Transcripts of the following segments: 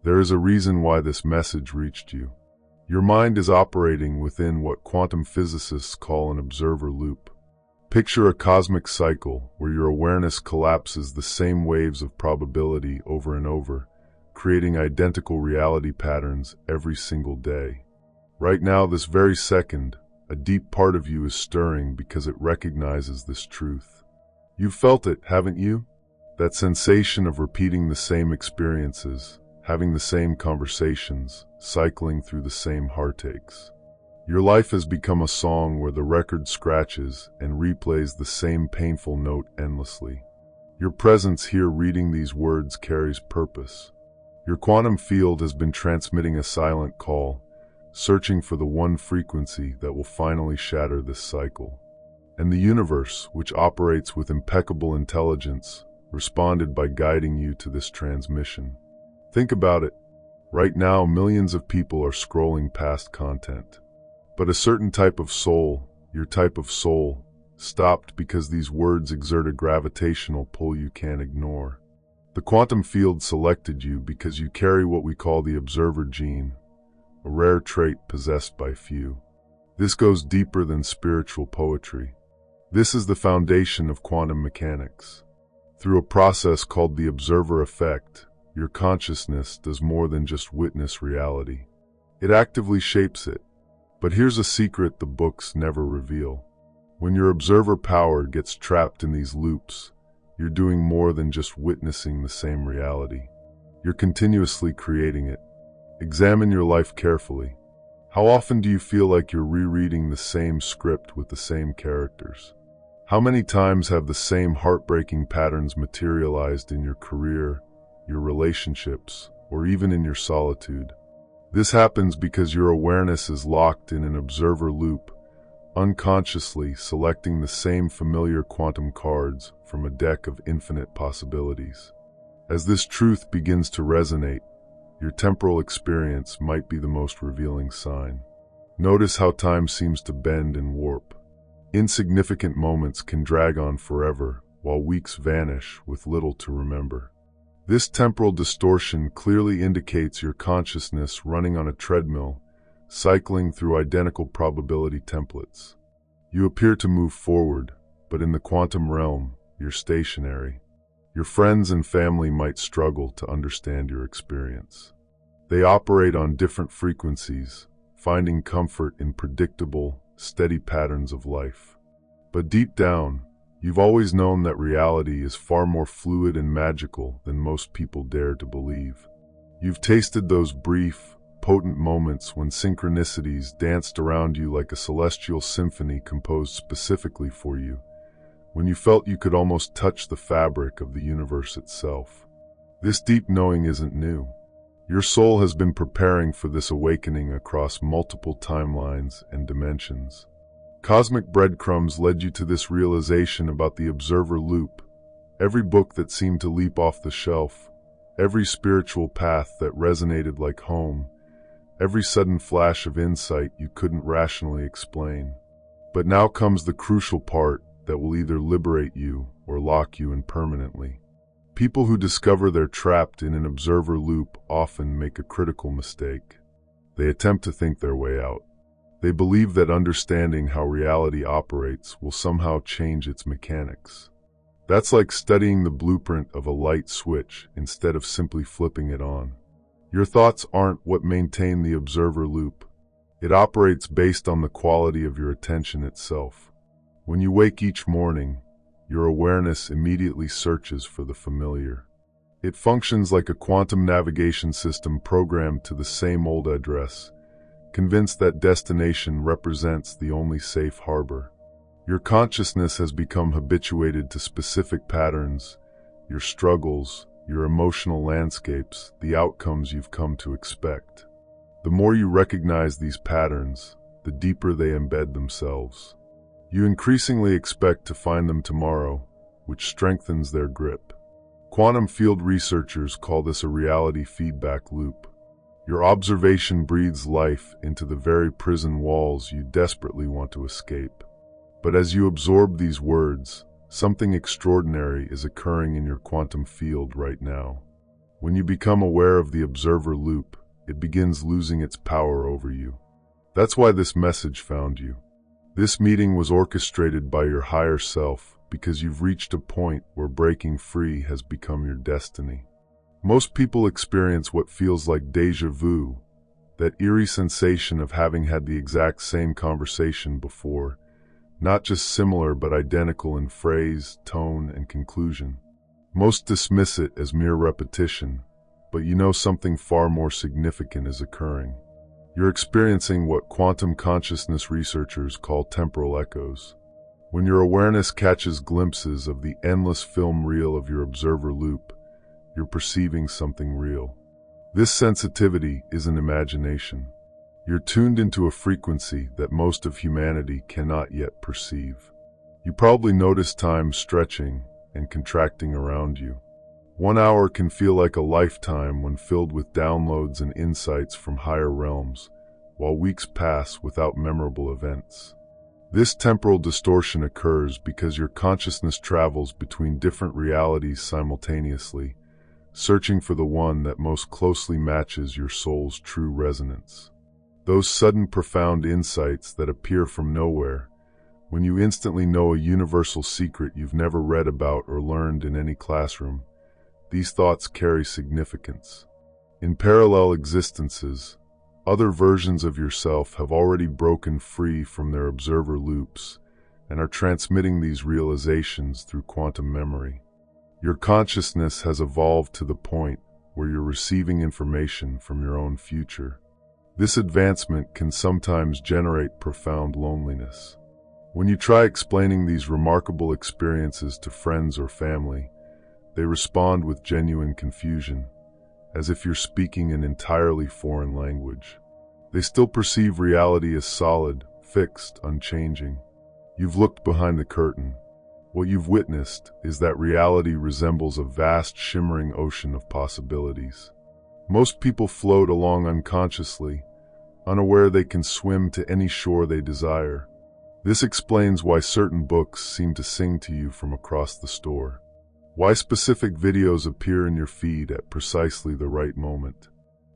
There is a reason why this message reached you. Your mind is operating within what quantum physicists call an observer loop. Picture a cosmic cycle where your awareness collapses the same waves of probability over and over, creating identical reality patterns every single day. Right now, this very second, a deep part of you is stirring because it recognizes this truth. You've felt it, haven't you? That sensation of repeating the same experiences, having the same conversations, cycling through the same heartaches. Your life has become a song where the record scratches and replays the same painful note endlessly. Your presence here reading these words carries purpose. Your quantum field has been transmitting a silent call, searching for the one frequency that will finally shatter this cycle. And the universe, which operates with impeccable intelligence, responded by guiding you to this transmission. Think about it. Right now, millions of people are scrolling past content. But a certain type of soul, your type of soul, stopped because these words exert a gravitational pull you can't ignore. The quantum field selected you because you carry what we call the observer gene, a rare trait possessed by few. This goes deeper than spiritual poetry. This is the foundation of quantum mechanics. Through a process called the observer effect, your consciousness does more than just witness reality. It actively shapes it. But here's a secret the books never reveal. When your observer power gets trapped in these loops, you're doing more than just witnessing the same reality. You're continuously creating it. Examine your life carefully. How often do you feel like you're rereading the same script with the same characters? How many times have the same heartbreaking patterns materialized in your career, your relationships, or even in your solitude? This happens because your awareness is locked in an observer loop, unconsciously selecting the same familiar quantum cards from a deck of infinite possibilities. As this truth begins to resonate, your temporal experience might be the most revealing sign. Notice how time seems to bend and warp. Insignificant moments can drag on forever, while weeks vanish with little to remember. This temporal distortion clearly indicates your consciousness running on a treadmill, cycling through identical probability templates. You appear to move forward, but in the quantum realm, you're stationary. Your friends and family might struggle to understand your experience. They operate on different frequencies, finding comfort in predictable, steady patterns of life. But deep down, you've always known that reality is far more fluid and magical than most people dare to believe. You've tasted those brief, potent moments when synchronicities danced around you like a celestial symphony composed specifically for you, when you felt you could almost touch the fabric of the universe itself. This deep knowing isn't new. Your soul has been preparing for this awakening across multiple timelines and dimensions. Cosmic breadcrumbs led you to this realization about the observer loop. Every book that seemed to leap off the shelf, every spiritual path that resonated like home, every sudden flash of insight you couldn't rationally explain. But now comes the crucial part that will either liberate you or lock you in permanently. People who discover they're trapped in an observer loop often make a critical mistake. They attempt to think their way out. They believe that understanding how reality operates will somehow change its mechanics. That's like studying the blueprint of a light switch instead of simply flipping it on. Your thoughts aren't what maintain the observer loop. It operates based on the quality of your attention itself. When you wake each morning, your awareness immediately searches for the familiar. It functions like a quantum navigation system programmed to the same old address, convinced that destination represents the only safe harbor. Your consciousness has become habituated to specific patterns, your struggles, your emotional landscapes, the outcomes you've come to expect. The more you recognize these patterns, the deeper they embed themselves. You increasingly expect to find them tomorrow, which strengthens their grip. Quantum field researchers call this a reality feedback loop. Your observation breathes life into the very prison walls you desperately want to escape. But as you absorb these words, something extraordinary is occurring in your quantum field right now. When you become aware of the observer loop, it begins losing its power over you. That's why this message found you. This meeting was orchestrated by your higher self because you've reached a point where breaking free has become your destiny. Most people experience what feels like déjà vu, that eerie sensation of having had the exact same conversation before, not just similar but identical in phrase, tone, and conclusion. Most dismiss it as mere repetition, but you know something far more significant is occurring. You're experiencing what quantum consciousness researchers call temporal echoes. When your awareness catches glimpses of the endless film reel of your observer loop, you're perceiving something real. This sensitivity isn't imagination. You're tuned into a frequency that most of humanity cannot yet perceive. You probably notice time stretching and contracting around you. 1 hour can feel like a lifetime when filled with downloads and insights from higher realms, while weeks pass without memorable events. This temporal distortion occurs because your consciousness travels between different realities simultaneously, searching for the one that most closely matches your soul's true resonance. Those sudden profound insights that appear from nowhere, when you instantly know a universal secret you've never read about or learned in any classroom, these thoughts carry significance. In parallel existences, other versions of yourself have already broken free from their observer loops and are transmitting these realizations through quantum memory. Your consciousness has evolved to the point where you're receiving information from your own future. This advancement can sometimes generate profound loneliness. When you try explaining these remarkable experiences to friends or family, they respond with genuine confusion, as if you're speaking an entirely foreign language. They still perceive reality as solid, fixed, unchanging. You've looked behind the curtain. What you've witnessed is that reality resembles a vast, shimmering ocean of possibilities. Most people float along unconsciously, unaware they can swim to any shore they desire. This explains why certain books seem to sing to you from across the store, why specific videos appear in your feed at precisely the right moment,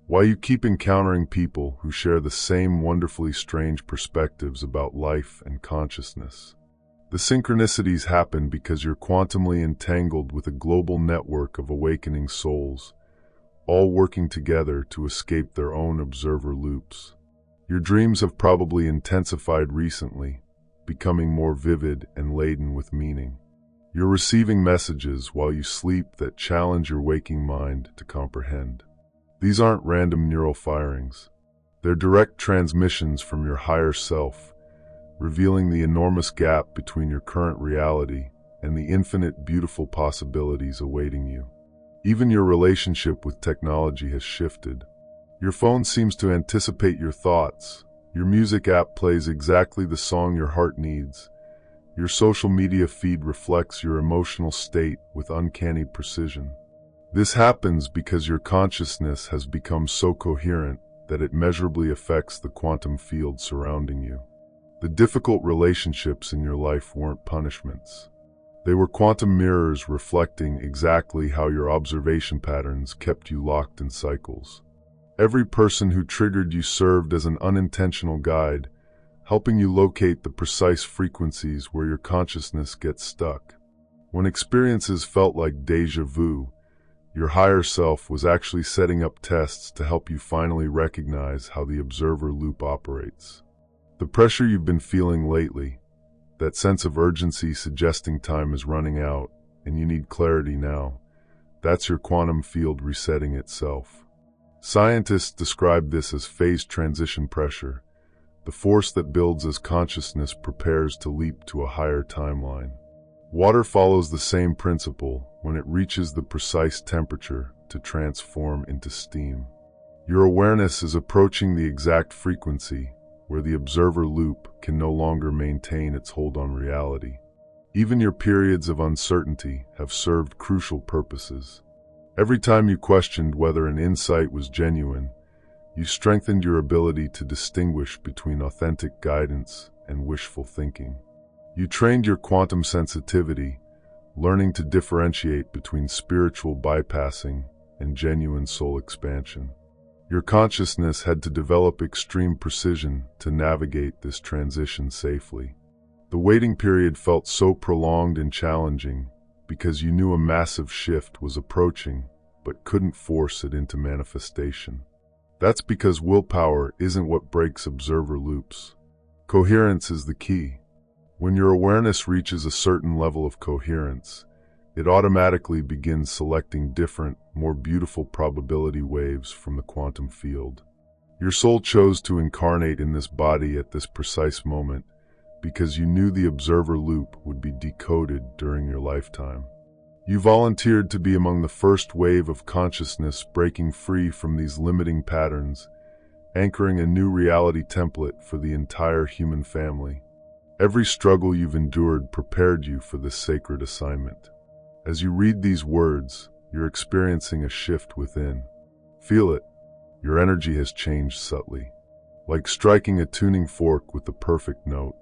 why you keep encountering people who share the same wonderfully strange perspectives about life and consciousness. The synchronicities happen because you're quantumly entangled with a global network of awakening souls, all working together to escape their own observer loops. Your dreams have probably intensified recently, becoming more vivid and laden with meaning. You're receiving messages while you sleep that challenge your waking mind to comprehend. These aren't random neural firings. They're direct transmissions from your higher self, revealing the enormous gap between your current reality and the infinite beautiful possibilities awaiting you. Even your relationship with technology has shifted. Your phone seems to anticipate your thoughts. Your music app plays exactly the song your heart needs. Your social media feed reflects your emotional state with uncanny precision. This happens because your consciousness has become so coherent that it measurably affects the quantum field surrounding you. The difficult relationships in your life weren't punishments. They were quantum mirrors reflecting exactly how your observation patterns kept you locked in cycles. Every person who triggered you served as an unintentional guide, helping you locate the precise frequencies where your consciousness gets stuck. When experiences felt like déjà vu, your higher self was actually setting up tests to help you finally recognize how the observer loop operates. The pressure you've been feeling lately, that sense of urgency suggesting time is running out and you need clarity now, that's your quantum field resetting itself. Scientists describe this as phase transition pressure, the force that builds as consciousness prepares to leap to a higher timeline. Water follows the same principle when it reaches the precise temperature to transform into steam. Your awareness is approaching the exact frequency where the observer loop can no longer maintain its hold on reality. Even your periods of uncertainty have served crucial purposes. Every time you questioned whether an insight was genuine, you strengthened your ability to distinguish between authentic guidance and wishful thinking. You trained your quantum sensitivity, learning to differentiate between spiritual bypassing and genuine soul expansion. Your consciousness had to develop extreme precision to navigate this transition safely. The waiting period felt so prolonged and challenging because you knew a massive shift was approaching but couldn't force it into manifestation. That's because willpower isn't what breaks observer loops. Coherence is the key. When your awareness reaches a certain level of coherence, it automatically begins selecting different, more beautiful probability waves from the quantum field. Your soul chose to incarnate in this body at this precise moment because you knew the observer loop would be decoded during your lifetime. You volunteered to be among the first wave of consciousness breaking free from these limiting patterns, anchoring a new reality template for the entire human family. Every struggle you've endured prepared you for this sacred assignment. As you read these words, you're experiencing a shift within. Feel it. Your energy has changed subtly, like striking a tuning fork with the perfect note.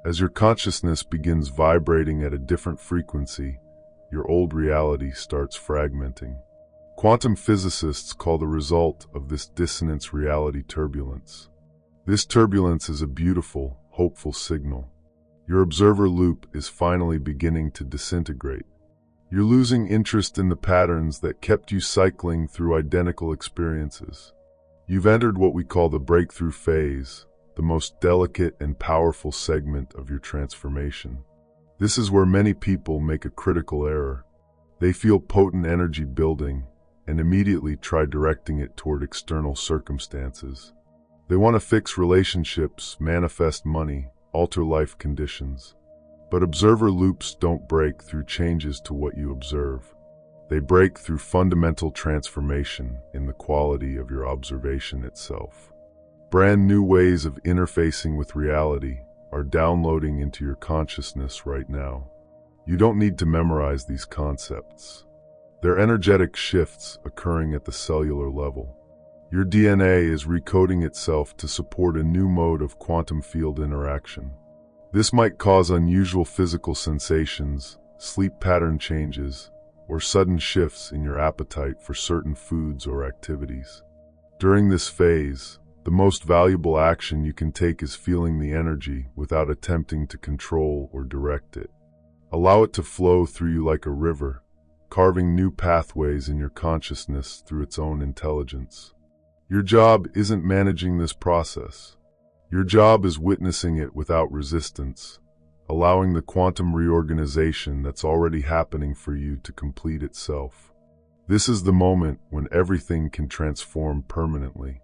As your consciousness begins vibrating at a different frequency, your old reality starts fragmenting. Quantum physicists call the result of this dissonance reality turbulence. This turbulence is a beautiful, hopeful signal. Your observer loop is finally beginning to disintegrate. You're losing interest in the patterns that kept you cycling through identical experiences. You've entered what we call the breakthrough phase, the most delicate and powerful segment of your transformation. This is where many people make a critical error. They feel potent energy building and immediately try directing it toward external circumstances. They want to fix relationships, manifest money, alter life conditions. But observer loops don't break through changes to what you observe. They break through fundamental transformation in the quality of your observation itself. Brand new ways of interfacing with reality are downloading into your consciousness right now. You don't need to memorize these concepts. They're energetic shifts occurring at the cellular level. Your DNA is recoding itself to support a new mode of quantum field interaction. This might cause unusual physical sensations, sleep pattern changes, or sudden shifts in your appetite for certain foods or activities. During this phase, the most valuable action you can take is feeling the energy without attempting to control or direct it. Allow it to flow through you like a river, carving new pathways in your consciousness through its own intelligence. Your job isn't managing this process. Your job is witnessing it without resistance, allowing the quantum reorganization that's already happening for you to complete itself. This is the moment when everything can transform permanently.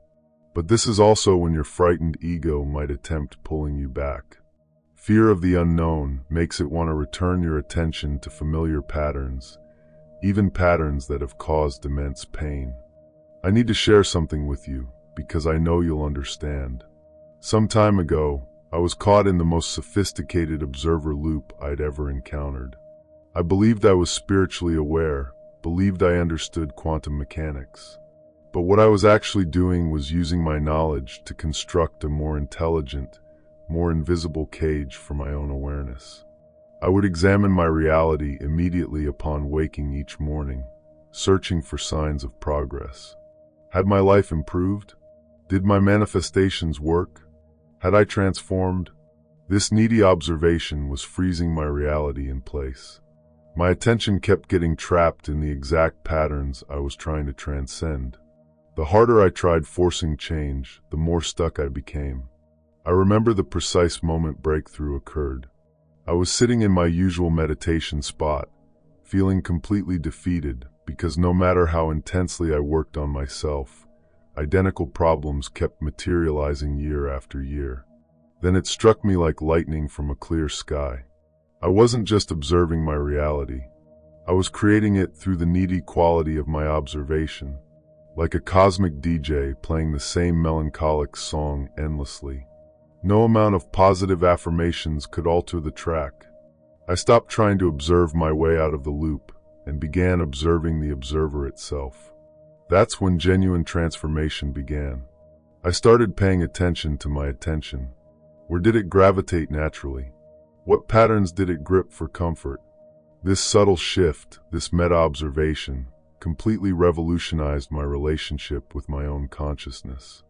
But this is also when your frightened ego might attempt pulling you back. Fear of the unknown makes it want to return your attention to familiar patterns, even patterns that have caused immense pain. I need to share something with you because I know you'll understand. Some time ago, I was caught in the most sophisticated observer loop I'd ever encountered. I believed I was spiritually aware, believed I understood quantum mechanics. But what I was actually doing was using my knowledge to construct a more intelligent, more invisible cage for my own awareness. I would examine my reality immediately upon waking each morning, searching for signs of progress. Had my life improved? Did my manifestations work? Had I transformed? This needy observation was freezing my reality in place. My attention kept getting trapped in the exact patterns I was trying to transcend. The harder I tried forcing change, the more stuck I became. I remember the precise moment breakthrough occurred. I was sitting in my usual meditation spot, feeling completely defeated because no matter how intensely I worked on myself, identical problems kept materializing year after year. Then it struck me like lightning from a clear sky. I wasn't just observing my reality. I was creating it through the needy quality of my observation, like a cosmic DJ playing the same melancholic song endlessly. No amount of positive affirmations could alter the track. I stopped trying to observe my way out of the loop and began observing the observer itself. That's when genuine transformation began. I started paying attention to my attention. Where did it gravitate naturally? What patterns did it grip for comfort? This subtle shift, this meta-observation, completely revolutionized my relationship with my own consciousness.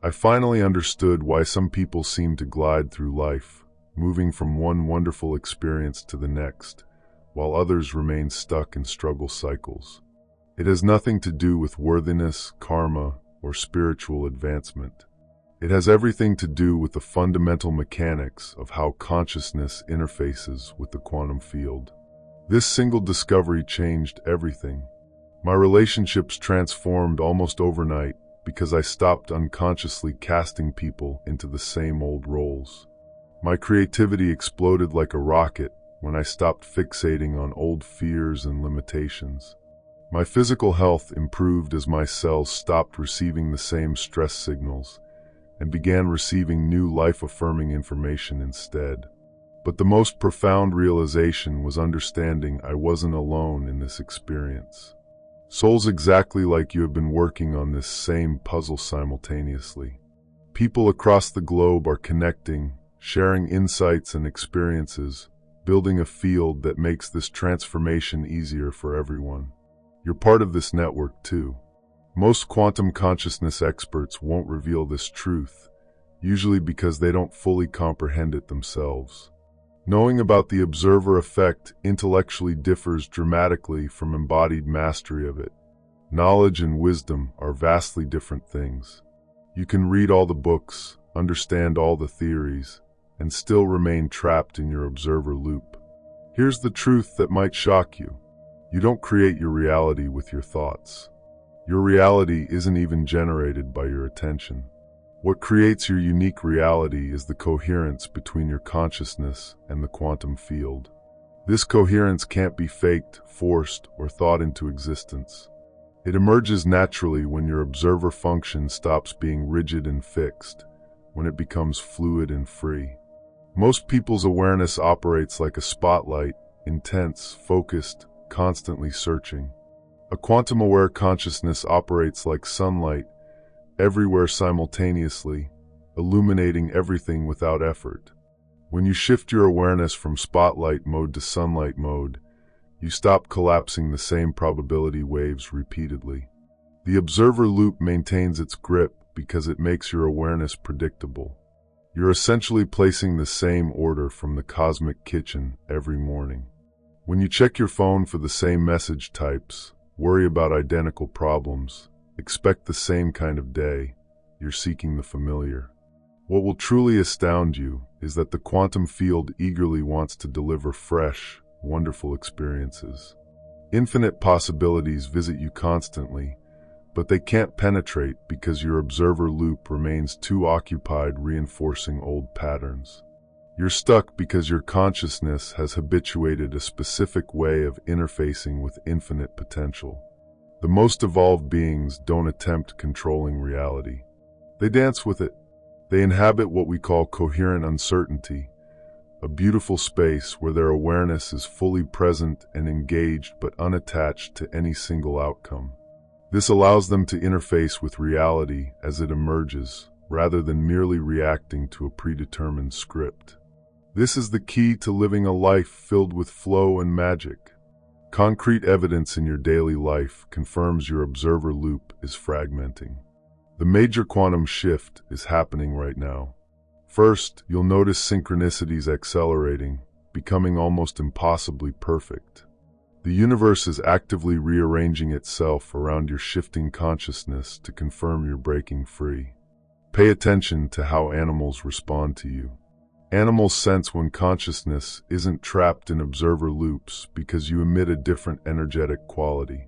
I finally understood why some people seem to glide through life, moving from one wonderful experience to the next, while others remain stuck in struggle cycles. It has nothing to do with worthiness, karma, or spiritual advancement. It has everything to do with the fundamental mechanics of how consciousness interfaces with the quantum field. This single discovery changed everything. My relationships transformed almost overnight because I stopped unconsciously casting people into the same old roles. My creativity exploded like a rocket when I stopped fixating on old fears and limitations. My physical health improved as my cells stopped receiving the same stress signals and began receiving new life-affirming information instead. But the most profound realization was understanding I wasn't alone in this experience. Souls exactly like you have been working on this same puzzle simultaneously. People across the globe are connecting, sharing insights and experiences, building a field that makes this transformation easier for everyone. You're part of this network too. Most quantum consciousness experts won't reveal this truth, usually because they don't fully comprehend it themselves. Knowing about the observer effect intellectually differs dramatically from embodied mastery of it. Knowledge and wisdom are vastly different things. You can read all the books, understand all the theories, and still remain trapped in your observer loop. Here's the truth that might shock you. You don't create your reality with your thoughts. Your reality isn't even generated by your attention. What creates your unique reality is the coherence between your consciousness and the quantum field. This coherence can't be faked, forced, or thought into existence. It emerges naturally when your observer function stops being rigid and fixed, when it becomes fluid and free. Most people's awareness operates like a spotlight, intense, focused, constantly searching. A quantum-aware consciousness operates like sunlight, everywhere simultaneously, illuminating everything without effort. When you shift your awareness from spotlight mode to sunlight mode, you stop collapsing the same probability waves repeatedly. The observer loop maintains its grip because it makes your awareness predictable. You're essentially placing the same order from the cosmic kitchen every morning. When you check your phone for the same message types, worry about identical problems, expect the same kind of day, you're seeking the familiar. What will truly astound you is that the quantum field eagerly wants to deliver fresh, wonderful experiences. Infinite possibilities visit you constantly, but they can't penetrate because your observer loop remains too occupied reinforcing old patterns. You're stuck because your consciousness has habituated a specific way of interfacing with infinite potential. The most evolved beings don't attempt controlling reality. They dance with it. They inhabit what we call coherent uncertainty, a beautiful space where their awareness is fully present and engaged but unattached to any single outcome. This allows them to interface with reality as it emerges, rather than merely reacting to a predetermined script. This is the key to living a life filled with flow and magic. Concrete evidence in your daily life confirms your observer loop is fragmenting. The major quantum shift is happening right now. First, you'll notice synchronicities accelerating, becoming almost impossibly perfect. The universe is actively rearranging itself around your shifting consciousness to confirm you're breaking free. Pay attention to how animals respond to you. Animals sense when consciousness isn't trapped in observer loops because you emit a different energetic quality.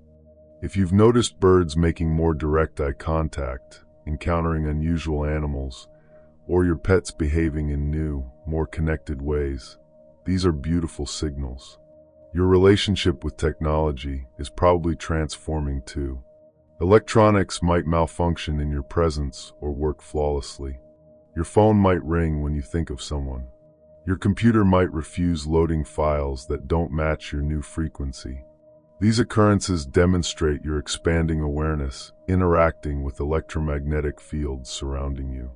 If you've noticed birds making more direct eye contact, encountering unusual animals, or your pets behaving in new, more connected ways, these are beautiful signals. Your relationship with technology is probably transforming too. Electronics might malfunction in your presence or work flawlessly. Your phone might ring when you think of someone. Your computer might refuse loading files that don't match your new frequency. These occurrences demonstrate your expanding awareness, interacting with electromagnetic fields surrounding you.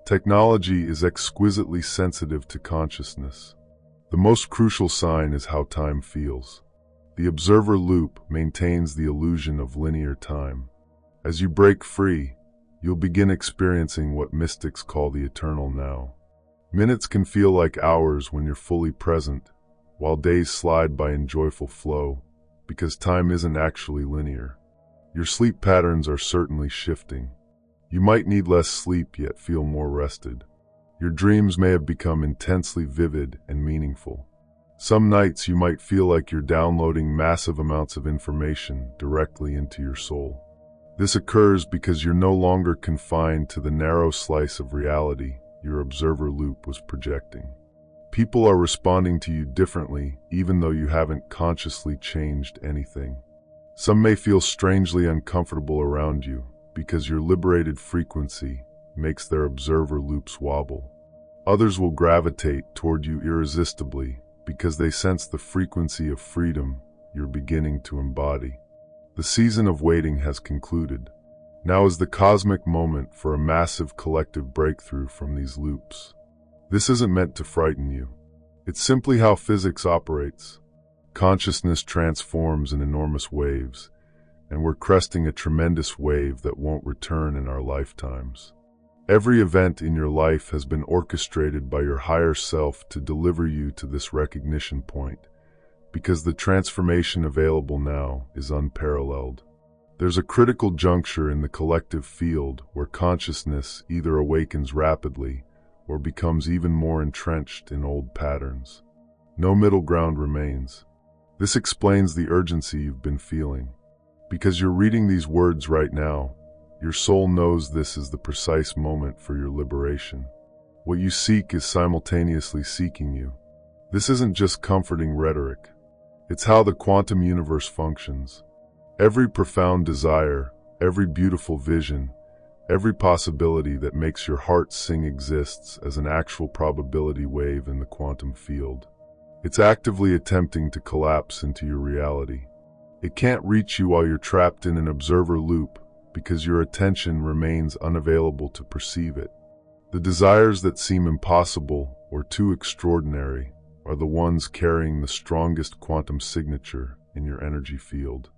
Technology is exquisitely sensitive to consciousness. The most crucial sign is how time feels. The observer loop maintains the illusion of linear time. As you break free, you'll begin experiencing what mystics call the eternal now. Minutes can feel like hours when you're fully present, while days slide by in joyful flow, because time isn't actually linear. Your sleep patterns are certainly shifting. You might need less sleep yet feel more rested. Your dreams may have become intensely vivid and meaningful. Some nights you might feel like you're downloading massive amounts of information directly into your soul. This occurs because you're no longer confined to the narrow slice of reality your observer loop was projecting. People are responding to you differently even though you haven't consciously changed anything. Some may feel strangely uncomfortable around you because your liberated frequency makes their observer loops wobble. Others will gravitate toward you irresistibly because they sense the frequency of freedom you're beginning to embody. The season of waiting has concluded. Now is the cosmic moment for a massive collective breakthrough from these loops. This isn't meant to frighten you. It's simply how physics operates. Consciousness transforms in enormous waves, and we're cresting a tremendous wave that won't return in our lifetimes. Every event in your life has been orchestrated by your higher self to deliver you to this recognition point, because the transformation available now is unparalleled. There's a critical juncture in the collective field where consciousness either awakens rapidly or becomes even more entrenched in old patterns. No middle ground remains. This explains the urgency you've been feeling. Because you're reading these words right now, your soul knows this is the precise moment for your liberation. What you seek is simultaneously seeking you. This isn't just comforting rhetoric. It's how the quantum universe functions. Every profound desire, every beautiful vision, every possibility that makes your heart sing exists as an actual probability wave in the quantum field. It's actively attempting to collapse into your reality. It can't reach you while you're trapped in an observer loop because your attention remains unavailable to perceive it. The desires that seem impossible or too extraordinary are the ones carrying the strongest quantum signature in your energy field.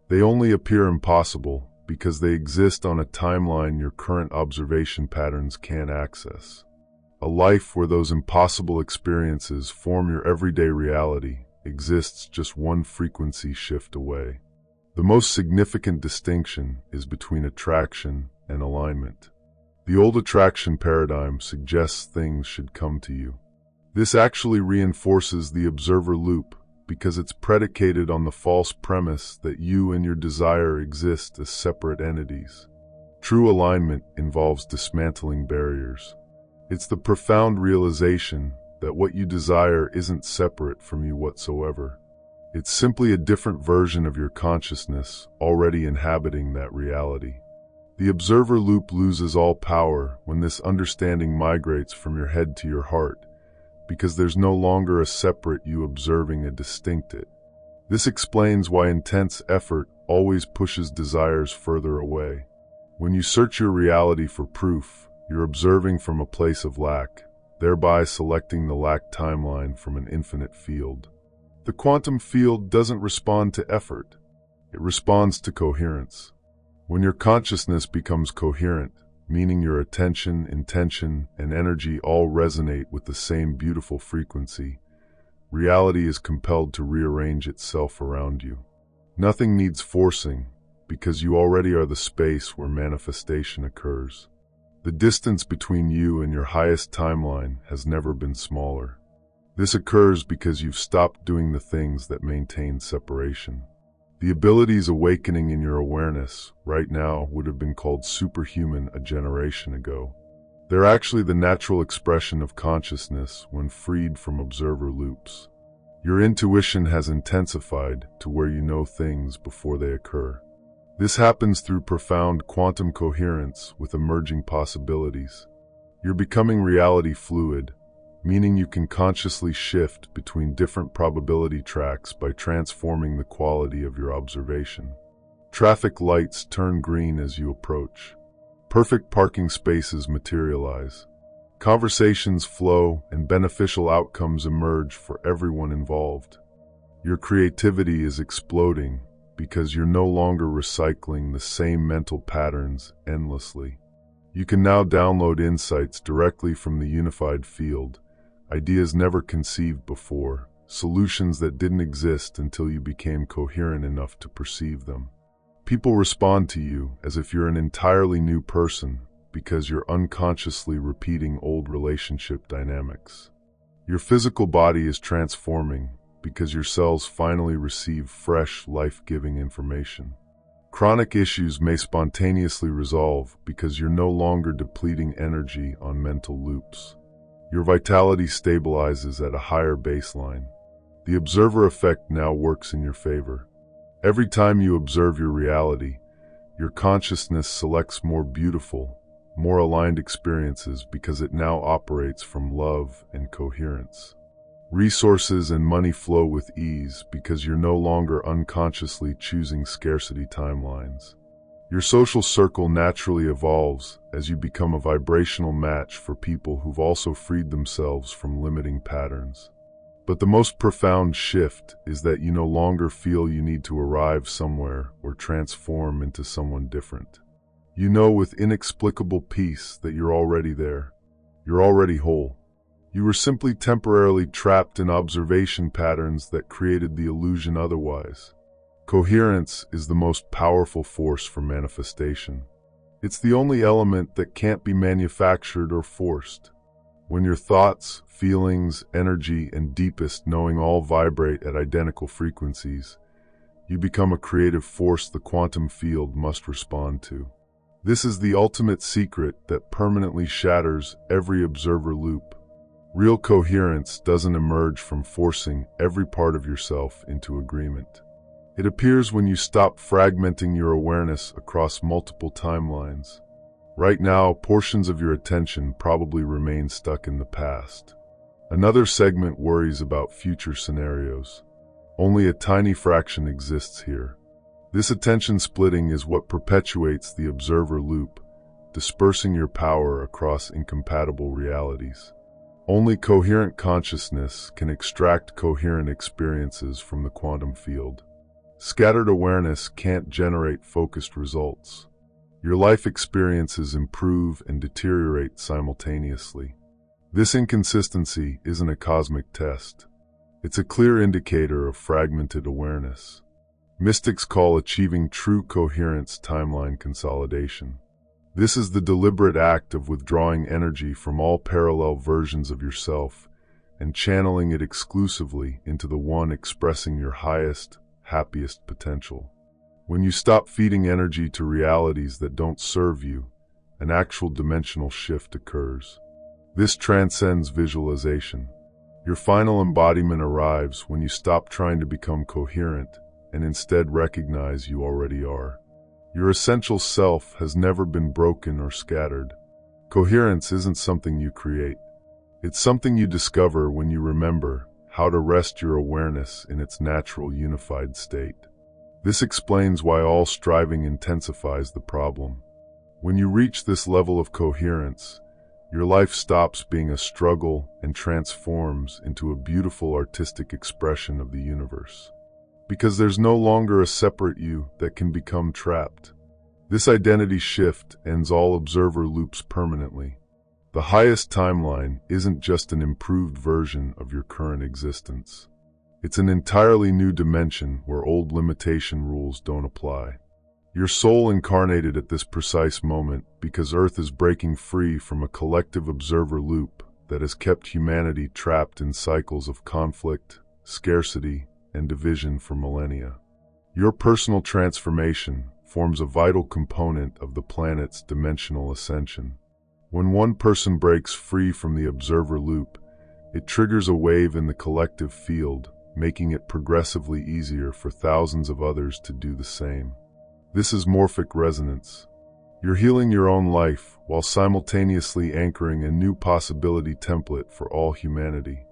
They only appear impossible because they exist on a timeline your current observation patterns can't access. A life where those impossible experiences form your everyday reality exists just one frequency shift away. The most significant distinction is between attraction and alignment. The old attraction paradigm suggests things should come to you. This actually reinforces the observer loop because it's predicated on the false premise that you and your desire exist as separate entities. True alignment involves dismantling barriers. It's the profound realization that what you desire isn't separate from you whatsoever. It's simply a different version of your consciousness already inhabiting that reality. The observer loop loses all power when this understanding migrates from your head to your heart, because there's no longer a separate you observing a distinct it. This explains why intense effort always pushes desires further away. When you search your reality for proof, you're observing from a place of lack, thereby selecting the lack timeline from an infinite field. The quantum field doesn't respond to effort. It responds to coherence. When your consciousness becomes coherent, meaning your attention, intention, and energy all resonate with the same beautiful frequency, reality is compelled to rearrange itself around you. Nothing needs forcing, because you already are the space where manifestation occurs. The distance between you and your highest timeline has never been smaller. This occurs because you've stopped doing the things that maintain separation. The abilities awakening in your awareness right now would have been called superhuman a generation ago. They're actually the natural expression of consciousness when freed from observer loops. Your intuition has intensified to where you know things before they occur. This happens through profound quantum coherence with emerging possibilities. You're becoming reality fluid, meaning you can consciously shift between different probability tracks by transforming the quality of your observation. Traffic lights turn green as you approach. Perfect parking spaces materialize. Conversations flow and beneficial outcomes emerge for everyone involved. Your creativity is exploding because you're no longer recycling the same mental patterns endlessly. You can now download insights directly from the unified field, ideas never conceived before, solutions that didn't exist until you became coherent enough to perceive them. People respond to you as if you're an entirely new person because you're unconsciously repeating old relationship dynamics. Your physical body is transforming because your cells finally receive fresh, life-giving information. Chronic issues may spontaneously resolve because you're no longer depleting energy on mental loops. Your vitality stabilizes at a higher baseline. The observer effect now works in your favor. Every time you observe your reality, your consciousness selects more beautiful, more aligned experiences because it now operates from love and coherence. Resources and money flow with ease because you're no longer unconsciously choosing scarcity timelines. Your social circle naturally evolves as you become a vibrational match for people who've also freed themselves from limiting patterns. But the most profound shift is that you no longer feel you need to arrive somewhere or transform into someone different. You know with inexplicable peace that you're already there. You're already whole. You were simply temporarily trapped in observation patterns that created the illusion otherwise. Coherence is the most powerful force for manifestation. It's the only element that can't be manufactured or forced. When your thoughts, feelings, energy, and deepest knowing all vibrate at identical frequencies, you become a creative force the quantum field must respond to. This is the ultimate secret that permanently shatters every observer loop. Real coherence doesn't emerge from forcing every part of yourself into agreement. It appears when you stop fragmenting your awareness across multiple timelines. Right now, portions of your attention probably remain stuck in the past. Another segment worries about future scenarios. Only a tiny fraction exists here. This attention splitting is what perpetuates the observer loop, dispersing your power across incompatible realities. Only coherent consciousness can extract coherent experiences from the quantum field. Scattered awareness can't generate focused results. Your life experiences improve and deteriorate simultaneously. This inconsistency isn't a cosmic test. It's a clear indicator of fragmented awareness. Mystics call achieving true coherence timeline consolidation. This is the deliberate act of withdrawing energy from all parallel versions of yourself and channeling it exclusively into the one expressing your highest, happiest potential. When you stop feeding energy to realities that don't serve you, an actual dimensional shift occurs. This transcends visualization. Your final embodiment arrives when you stop trying to become coherent and instead recognize you already are. Your essential self has never been broken or scattered. Coherence isn't something you create. It's something you discover when you remember how to rest your awareness in its natural unified state. This explains why all striving intensifies the problem. When you reach this level of coherence, your life stops being a struggle and transforms into a beautiful artistic expression of the universe. Because there's no longer a separate you that can become trapped. This identity shift ends all observer loops permanently. The highest timeline isn't just an improved version of your current existence. It's an entirely new dimension where old limitation rules don't apply. Your soul incarnated at this precise moment because Earth is breaking free from a collective observer loop that has kept humanity trapped in cycles of conflict, scarcity, and division for millennia. Your personal transformation forms a vital component of the planet's dimensional ascension. When one person breaks free from the observer loop, it triggers a wave in the collective field, making it progressively easier for thousands of others to do the same. This is morphic resonance. You're healing your own life while simultaneously anchoring a new possibility template for all humanity.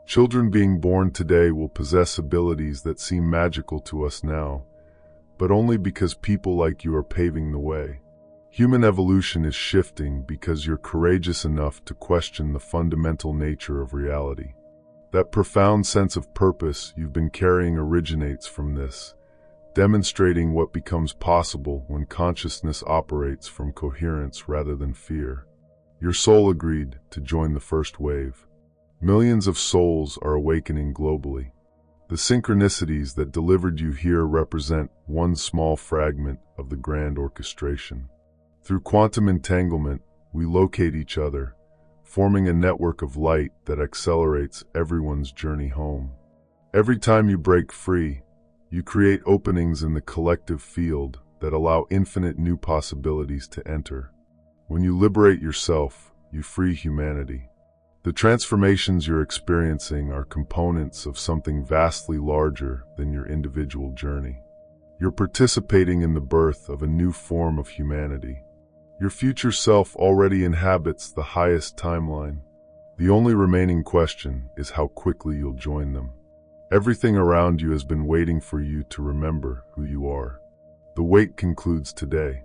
Children being born today will possess abilities that seem magical to us now, but only because people like you are paving the way. Human evolution is shifting because you're courageous enough to question the fundamental nature of reality. That profound sense of purpose you've been carrying originates from this, demonstrating what becomes possible when consciousness operates from coherence rather than fear. Your soul agreed to join the first wave. Millions of souls are awakening globally. The synchronicities that delivered you here represent one small fragment of the grand orchestration. Through quantum entanglement, we locate each other, forming a network of light that accelerates everyone's journey home. Every time you break free, you create openings in the collective field that allow infinite new possibilities to enter. When you liberate yourself, you free humanity. The transformations you're experiencing are components of something vastly larger than your individual journey. You're participating in the birth of a new form of humanity. Your future self already inhabits the highest timeline. The only remaining question is how quickly you'll join them. Everything around you has been waiting for you to remember who you are. The wait concludes today.